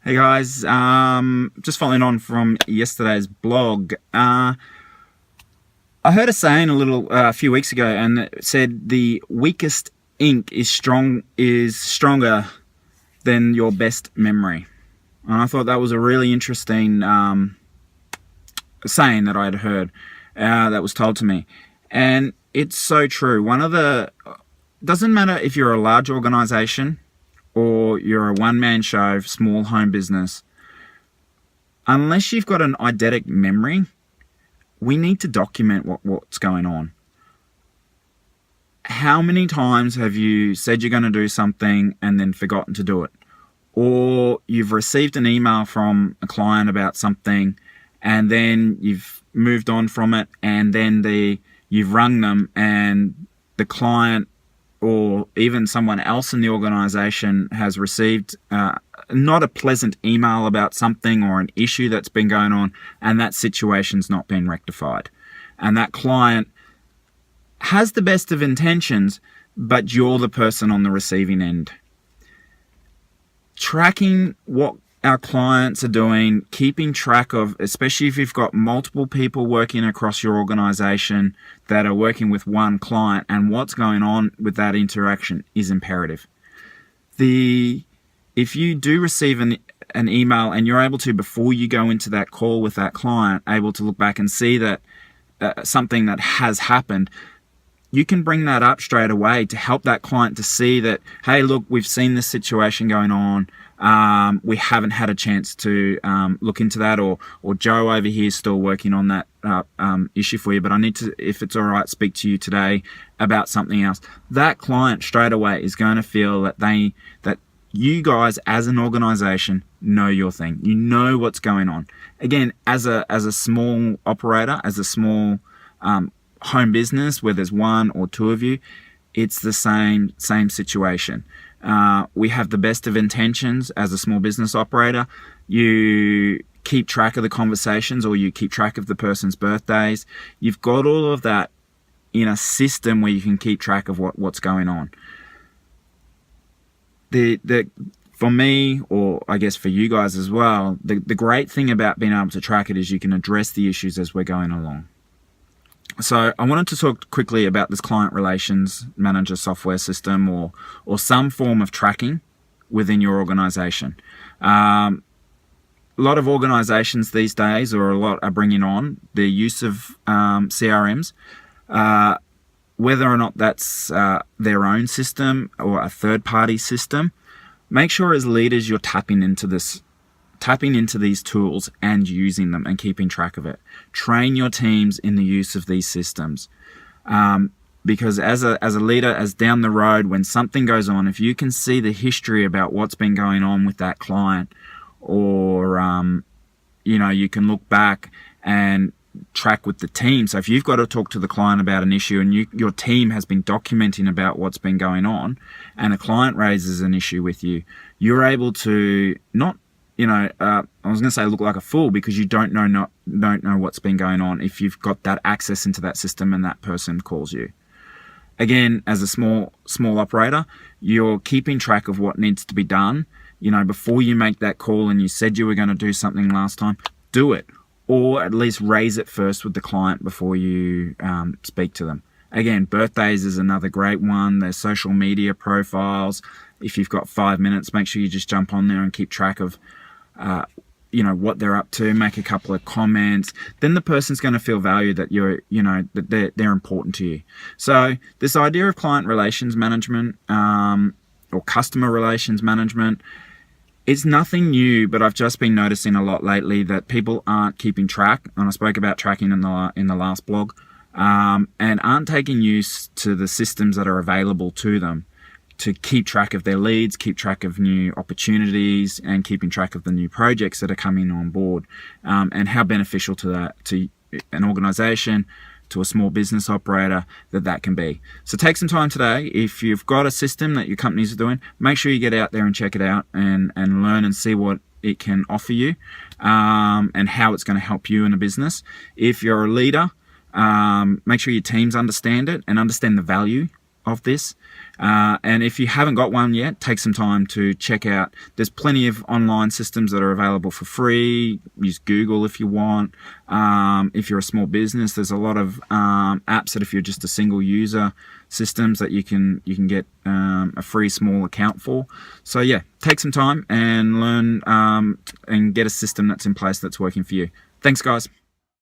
Hey guys, just following on from yesterday's blog. I heard a saying a few weeks ago, and it said the weakest ink is stronger than your best memory. And I thought that was a really interesting saying that I had heard that was told to me, and it's so true. Doesn't matter if you're a large organization or you're a one-man show, small home business, unless you've got an eidetic memory, we need to document what's going on. How many times have you said you're going to do something and then forgotten to do it? Or you've received an email from a client about something and then you've moved on from it, and then you've rung them and the client or even someone else in the organization has received not a pleasant email about something or an issue that's been going on, and that situation's not been rectified. And that client has the best of intentions, but you're the person on the receiving end. Tracking what our clients are doing, keeping track of, especially if you've got multiple people working across your organization that are working with one client, and what's going on with that interaction is imperative. If you do receive an email and you're able to, before you go into that call with that client, able to look back and see that something that has happened, you can bring that up straight away to help that client to see that, hey, look, we've seen this situation going on. We haven't had a chance to look into that, or Joe over here is still working on that issue for you, but I need to, if it's all right, speak to you today about something else. That client straight away is going to feel that you guys as an organization know your thing. You know what's going on. Again, as a small operator, as a small home business where there's one or two of you, it's the same situation. We have the best of intentions as a small business operator. You keep track of the conversations, or you keep track of the person's birthdays. You've got all of that in a system where you can keep track of what's going on. For me, or I guess for you guys as well, the great thing about being able to track it is you can address the issues as we're going along. So I wanted to talk quickly about this client relations manager software system, or some form of tracking within your organization. A lot of organizations these days, or a lot, are bringing on the use of CRMs, whether or not that's their own system or a third-party system. Make sure as leaders you're tapping into these tools and using them and keeping track of it. Train your teams in the use of these systems. Because as a leader, as down the road, when something goes on, if you can see the history about what's been going on with that client, or, you can look back and track with the team. So if you've got to talk to the client about an issue and your team has been documenting about what's been going on, and a client raises an issue with you, you're able to not, I was going to say look like a fool, because you don't know what's been going on if you've got that access into that system and that person calls you. Again, as a small operator, you're keeping track of what needs to be done. Before you make that call and you said you were going to do something last time, do it. Or at least raise it first with the client before you speak to them. Again, birthdays is another great one. There's social media profiles. If you've got 5 minutes, make sure you just jump on there and keep track of what they're up to, make a couple of comments. Then the person's going to feel valued, that that they're important to you. So this idea of client relations management or customer relations management, it's nothing new, but I've just been noticing a lot lately that people aren't keeping track, and I spoke about tracking in the last blog, and aren't taking use to the systems that are available to them to keep track of their leads, keep track of new opportunities, and keeping track of the new projects that are coming on board, and how beneficial to an organization, to a small business operator, that can be. So take some time today. If you've got a system that your companies are doing, make sure you get out there and check it out and learn and see what it can offer you, and how it's going to help you in a business. If you're a leader, make sure your teams understand it and understand the value of this. And if you haven't got one yet, take some time to check out. There's plenty of online systems that are available for free. Use Google if you want. If you're a small business, there's a lot of apps that if you're just a single user, systems that you can get a free small account for. So yeah, take some time and learn and get a system that's in place that's working for you. Thanks, guys.